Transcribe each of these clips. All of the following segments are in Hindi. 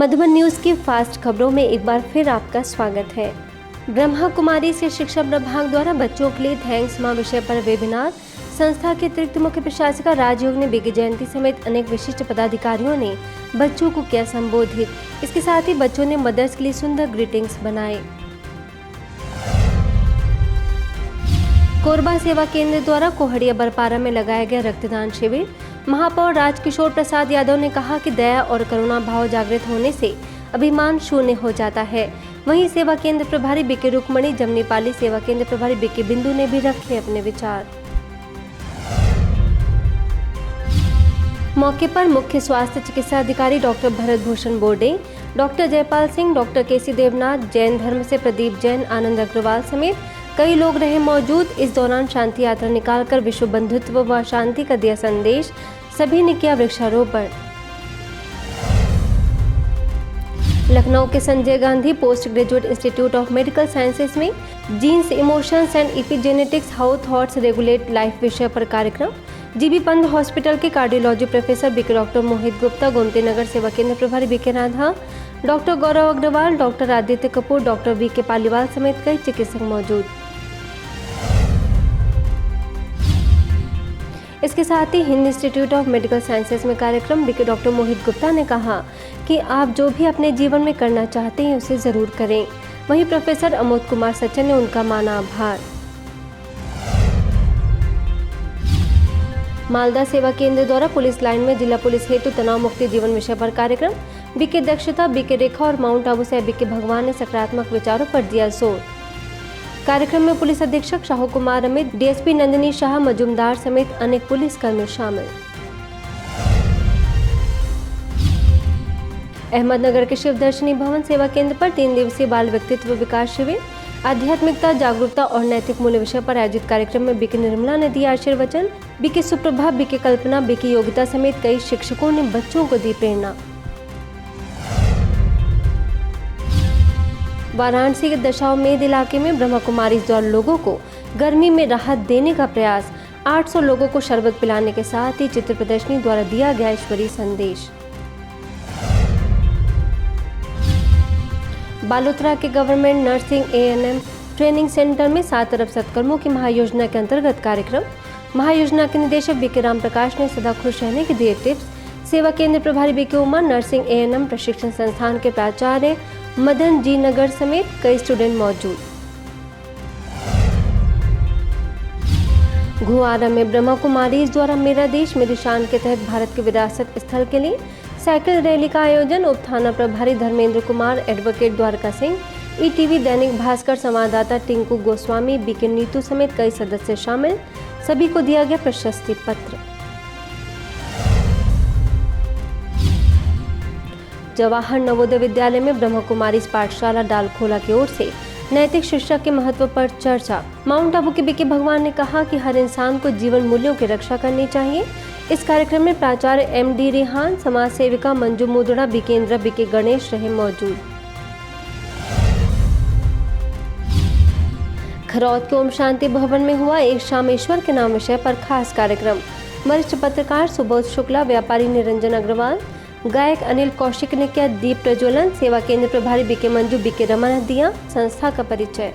मधुबन न्यूज़ की फास्ट खबरों में एक बार फिर आपका स्वागत है। ब्रह्मा कुमारी से शिक्षा प्रभाग द्वारा बच्चों के लिए थैंक्स मां विषय पर वेबिनार। संस्था के अतिरिक्त मुख्य प्रशासिका राजयोग ने बीके जयंती समेत अनेक विशिष्ट पदाधिकारियों ने बच्चों को किया संबोधित। इसके साथ ही बच्चों ने मदर्स के लिए सुंदर ग्रीटिंग्स बनाए। कोरबा सेवा केंद्र द्वारा कोहड़िया बरपारा में लगाया गया रक्तदान शिविर। महापौर राजकिशोर प्रसाद यादव ने कहा कि दया और करुणा भाव जागृत होने से अभिमान शून्य हो जाता है। वहीं सेवा केंद्र प्रभारी बीके रुक्मणी, जमनीपाली सेवा केंद्र प्रभारी बीके बिंदु ने भी रखे अपने विचार। मौके पर मुख्य स्वास्थ्य चिकित्सा अधिकारी डॉक्टर भरत भूषण बोर्डे, डॉक्टर जयपाल सिंह, डॉक्टर केसी देवनाथ, जैन धर्म से प्रदीप जैन, आनंद अग्रवाल समेत कई लोग रहे मौजूद। इस दौरान शांति यात्रा निकालकर विश्व बंधुत्व व शांति का दिया संदेश। सभी ने किया वृक्षारोपण। लखनऊ के Sanjay Gandhi post graduate institute of medical sciences में genes, emotions and epigenetics, how thoughts regulate life विषय पर कार्यक्रम। जीबी पंत हॉस्पिटल के cardiology professor BK doctor Mohit Gupta, Gomti Nagar सेवा केंद्र प्रभारी BK Radha, doctor Gaurav Agarwal, doctor Aditya Kapoor, doctor BK Paliwal समेत कई चिकित्सक मौजूद। इसके साथ ही Hind institute of medical sciences में कार्यक्रम। बीके डॉक्टर मोहित गुप्ता ने कहा कि आप जो भी अपने जीवन में करना चाहते हैं उसे जरूर करें। वहीं प्रोफेसर अमोद कुमार सचिन ने उनका माना आभार। मालदा सेवा केंद्र द्वारा पुलिस लाइन में जिला पुलिस हेतु तनाव मुक्ति जीवन विषय पर कार्यक्रम। बीके दक्षता, बीके रेखा और माउंट आबू से बीके भगवान ने सकारात्मक विचारों पर दिया जोर। कार्यक्रम में पुलिस अधीक्षक शाहू कुमार अमित, डीएसपी नंदिनी शाह मजुमदार समेत अनेक पुलिसकर्मी शामिल। अहमदनगर के शिव दर्शनी भवन सेवा केंद्र पर 3 दिवसीय बाल व्यक्तित्व विकास शिविर। आध्यात्मिकता, जागरूकता और नैतिक मूल्य विषय पर आयोजित कार्यक्रम में बीके निर्मला ने दिया आशीर्वचन। बीके सुप्रभा, बीके कल्पना, बीके योगिता समेत कई शिक्षकों ने बच्चों को दी प्रेरणा। वाराणसी के दशावमेध इलाके में ब्रह्मा कुमारी द्वारा लोगों को गर्मी में राहत देने का प्रयास। 800 लोगों को शरबत पिलाने के साथ ही चित्र प्रदर्शनी द्वारा दिया गया ईश्वरीय संदेश। बालोतरा के government nursing ANM training centre में 7 अरब सत्कर्मों की महायोजना के अंतर्गत कार्यक्रम। महायोजना के निदेशक बीके राम प्रकाश ने सदा खुश रहने के दिए टिप्स। सेवा केंद्र प्रभारी बीके उमा, नर्सिंग ANM प्रशिक्षण संस्थान के प्राचार्य मदन जी नगर समेत कई स्टूडेंट मौजूद। घुआरा में ब्रह्मा कुमारी द्वारा मेरा देश मेरी शान के तहत भारत के विरासत स्थल के लिए साइकिल रैली का आयोजन। उप थाना प्रभारी धर्मेंद्र कुमार, एडवोकेट द्वारका सिंह, ETV दैनिक भास्कर संवाददाता टिंकू गोस्वामी, बीके नीतू समेत कई सदस्य शामिल। सभी को दिया गया प्रशस्ति पत्र। जवाहर नवोदय विद्यालय में ब्रह्मा कुमारी पाठशाला डालखोला की ओर से नैतिक शिक्षा के महत्व पर चर्चा। माउंट आबू के बीके भगवान ने कहा कि हर इंसान को जीवन मूल्यों की रक्षा करनी चाहिए। इस कार्यक्रम में प्राचार्य MD रिहान, समाज सेविका मंजू मुदड़ा, बीके इंद्रा, बीके गणेश रहे मौजूद। खरौद के ओम शांति भवन में हुआ एक शाम ईश्वर के नाम विषय पर खास कार्यक्रम। वरिष्ठ पत्रकार सुबोध शुक्ला, व्यापारी निरंजन अग्रवाल, गायक अनिल कौशिक ने किया दीप प्रज्वलन। सेवा केंद्र प्रभारी बीके मंजू, बीके रमन ने दिया संस्था का परिचय।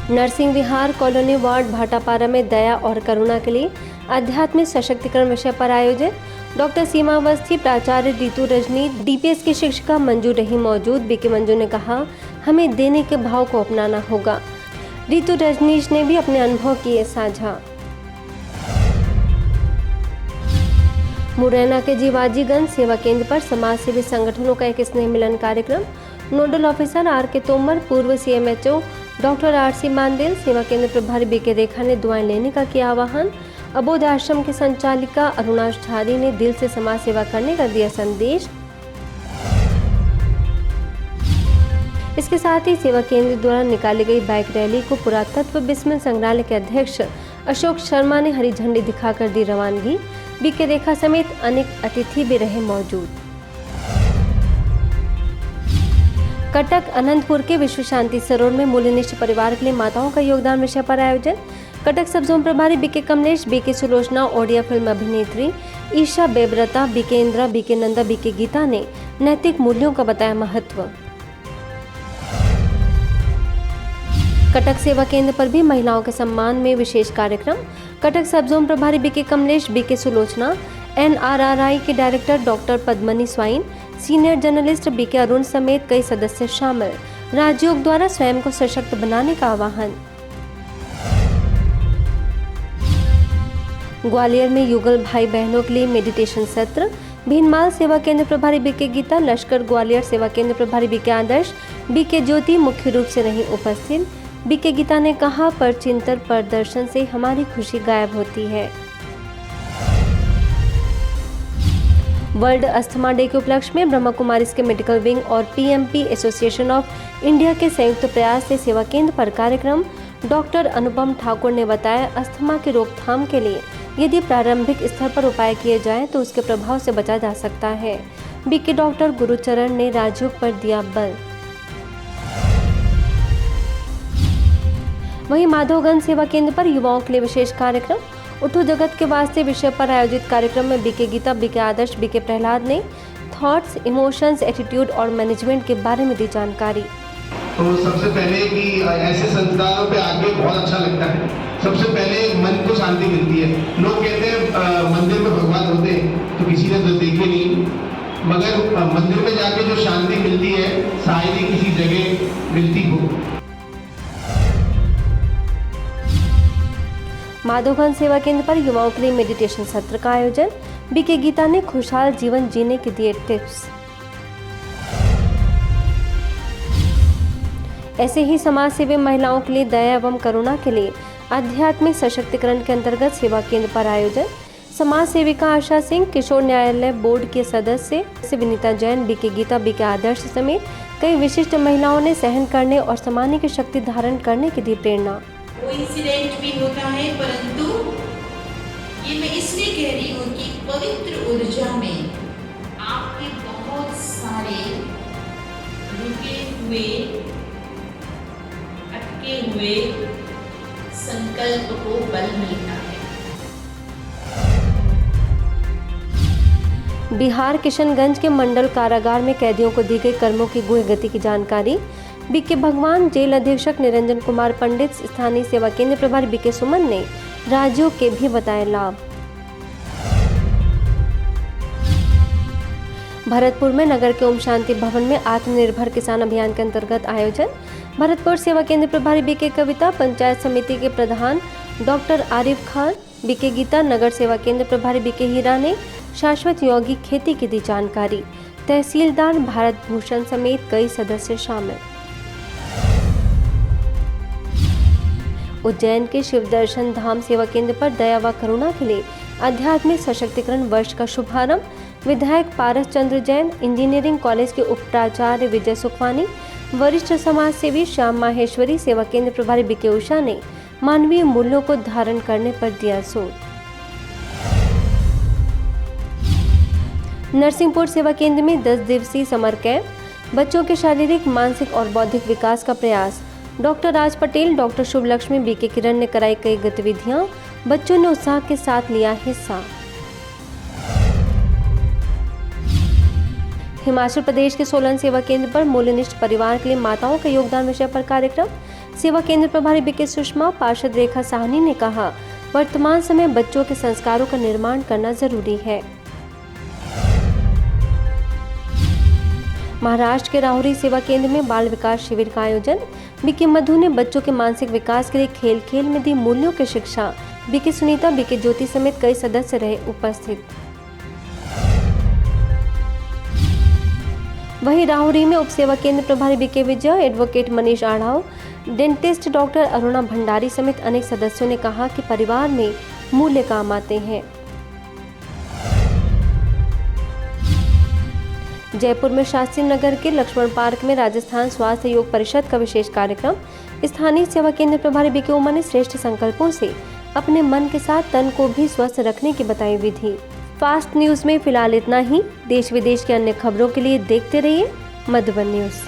नरसिंह विहार कॉलोनी वार्ड भाटापारा में दया और करुणा के लिए आध्यात्मिक सशक्तिकरण विषय पर आयोजित। डॉक्टर सीमा अवस्थी, प्राचार्य रीतू रजनी, DPS की शिक्षिका मंजू रही मौजूद। बीके मंजू ने कहा हमें देने के भाव को अपनाना होगा। रीतू रजनीश ने भी अपने अनुभव किए साझा। मुरैना के जीवाजीगंज सेवा केंद्र पर समाज सेवी संगठनों का एक स्नेह मिलन कार्यक्रम। नोडल ऑफिसर RK तोमर, पूर्व CMHO डॉक्टर RC मांदेल, सेवा केंद्र प्रभारी बीके रेखा ने दुआएं लेने का किया आह्वान। अबोध आश्रम की संचालिका अरुणा झारी ने दिल से समाज सेवा करने का दिया संदेश। इसके साथ ही सेवा केंद्र द्वारा निकाली गई बाइक रैली को पुरातत्व विस्मय संग्रहालय के अध्यक्ष अशोक शर्मा ने हरी झंडी दिखाकर दी रवानगी। बीके रेखा समेत अनेक अतिथि भी रहे मौजूद। कटक अनंतपुर के विश्व शांति सरोवर में मूल्यनिष्ठ परिवार के लिए माताओं का योगदान विषय पर आयोजन। कटक सब जोन प्रभारी BK Kamlesh, BK Sulochana, Odia film अभिनेत्री Esha Bebarta, BK Indira, BK Nanda, BK Geeta ने नैतिक मूल्यों का बताया महत्व। कटक सेवा केंद्र पर भी महिलाओं के सम्मान में विशेष कार्यक्रम। कटक सब जोन प्रभारी BK Kamlesh, BK Sulochana, NRRI के director doctor Padmini Swain, senior journalist BK Arun समेत कई सदस्य शामिल। राजयोग द्वारा स्वयं को सशक्त बनाने का आह्वान। ग्वालियर में युगल भाई बहनों के लिए मेडिटेशन सत्र। भीनमाल सेवा केंद्र प्रभारी बीके गीता, लश्कर ग्वालियर सेवा केंद्र प्रभारी बीके आदर्श, बीके ज्योति मुख्य रूप से रही उपस्थित। बीके गीता ने कहा, पर चिंतन प्रदर्शन से हमारी खुशी गायब होती है। वर्ल्ड अस्थमा डे के उपलक्ष्य में ब्रह्मा कुमारीज के मेडिकल विंग और PMP एसोसिएशन ऑफ इंडिया के संयुक्त प्रयास से सेवा केंद्र पर कार्यक्रम। डॉक्टर अनुपम ठाकुर ने बताया, अस्थमा की रोकथाम के लिए यदि प्रारंभिक स्तर पर उपाय किए जाएं तो उसके प्रभाव से बचा जा सकता है। बीके डॉक्टर गुरुचरण ने राजयोग पर दिया बल। वहीं माधवगंज सेवा केंद्र पर युवाओं के लिए विशेष कार्यक्रम। उठो जगत के वास्ते विषय पर आयोजित कार्यक्रम में बीके गीता, बीके आदर्श, बीके प्रहलाद ने थॉट्स, इमोशंस, एटीट्यूड और मैनेजमेंट के बारे में दी जानकारी। तो सबसे पहले कि ऐसे संस्थानों पे आके बहुत अच्छा लगता है। सबसे पहले मन को शांति मिलती है। लोग कहते हैं मंदिर में भगवान होते हैं, तो किसी ने तो देखे नहीं, मगर मंदिर में जाके जो शांति मिलती है शायद ही किसी जगह मिलती हो। माधवगंज सेवा केंद्र पर युवाओं के लिए मेडिटेशन सत्र का आयोजन। बीके गीता ने खुशहाल जीवन जीने के दिए टिप्स। ऐसे ही समाज सेवी महिलाओं के लिए दया एवं करुणा के लिए आध्यात्मिक सशक्तिकरण के अंतर्गत सेवा केंद्र पर आयोजन। समाज सेविका आशा सिंह, किशोर न्यायालय बोर्ड के सदस्य विनीता जैन, बीके गीता, बीके आदर्श समेत कई विशिष्ट महिलाओं ने सहन करने और समाने की शक्ति धारण करने की दी प्रेरणा। वो इंसिडेंट भी होता है, परंतु ये मैं इसलिए कह रही हूँ कि पवित्र ऊर्जा में आपके बहुत सारे रुके हुए, अटके हुए संकल्प को बल मिलता है। बिहार किशनगंज के मंडल कारागार में कैदियों को दी गई कर्मों की गुह गति की जानकारी। बीके भगवान, जेल अधीक्षक निरंजन कुमार पंडित, स्थानीय सेवा केंद्र प्रभारी बीके सुमन ने राजयोग के भी बताए लाभ। भरतपुर में नगर के ओम शांति भवन में आत्मनिर्भर किसान अभियान के अंतर्गत आयोजन। भरतपुर सेवा केंद्र प्रभारी बीके कविता, पंचायत समिति के प्रधान डॉक्टर आरिफ खान, बीके गीता, नगर सेवा केंद्र प्रभारी बीके हीरा ने शाश्वत योगी खेती की दी जानकारी। तहसीलदार भारत भूषण समेत कई सदस्य शामिल। उज्जैन के शिव दर्शन धाम सेवा केंद्र पर दया व करुणा के लिए आध्यात्मिक सशक्तिकरण वर्ष का शुभारंभ। विधायक पारस चंद्र जैन, इंजीनियरिंग कॉलेज के उप प्राचार्य विजय सुखवानी, वरिष्ठ समाज सेवी श्याम माहेश्वरी, सेवा केंद्र प्रभारी बीके उषा ने मानवीय मूल्यों को धारण करने पर दिया जोर। नरसिंहपुर सेवा केंद्र में 10 दिवसीय समर कैंप। बच्चों के शारीरिक, मानसिक और बौद्धिक विकास का प्रयास। डॉक्टर राज पटेल, डॉक्टर शुभलक्ष्मी, बीके किरण ने कराई कई गतिविधियां। बच्चों ने उत्साह के साथ लिया हिस्सा। हिमाचल प्रदेश के सोलन सेवा केंद्र पर मूल्यनिष्ठ परिवार के लिए माताओं का योगदान विषय पर कार्यक्रम। सेवा केंद्र प्रभारी बीके सुषमा, पार्षद रेखा साहनी ने कहा, वर्तमान समय बच्चों के संस्कारों का निर्माण करना जरूरी है। महाराष्ट्र के राहुरी सेवा केंद्र में बाल विकास शिविर का आयोजन। बीके मधु ने बच्चों के मानसिक विकास के लिए खेल खेल में दी मूल्यों की शिक्षा। बीके सुनीता, बीके ज्योति समेत कई सदस्य रहे उपस्थित। वहीं राहुरी में उप सेवा केंद्र प्रभारी BK Vijay, advocate Manish Adhav, dentist doctor Aruna Bhandari समेत अनेक सदस्यों ने कहा कि परिवार में मूल्य काम आते हैं। जयपुर में शास्त्री नगर के लक्ष्मण पार्क में राजस्थान स्वास्थ्य योग परिषद का विशेष कार्यक्रम। स्थानीय सेवा केंद्र प्रभारी बीके उमा ने श्रेष्ठ संकल्पों से अपने मन के साथ तन को भी स्वस्थ रखने की बताई विधि। फास्ट न्यूज में फिलहाल इतना ही। देश विदेश की अन्य खबरों के लिए देखते रहिए मधुबन न्यूज।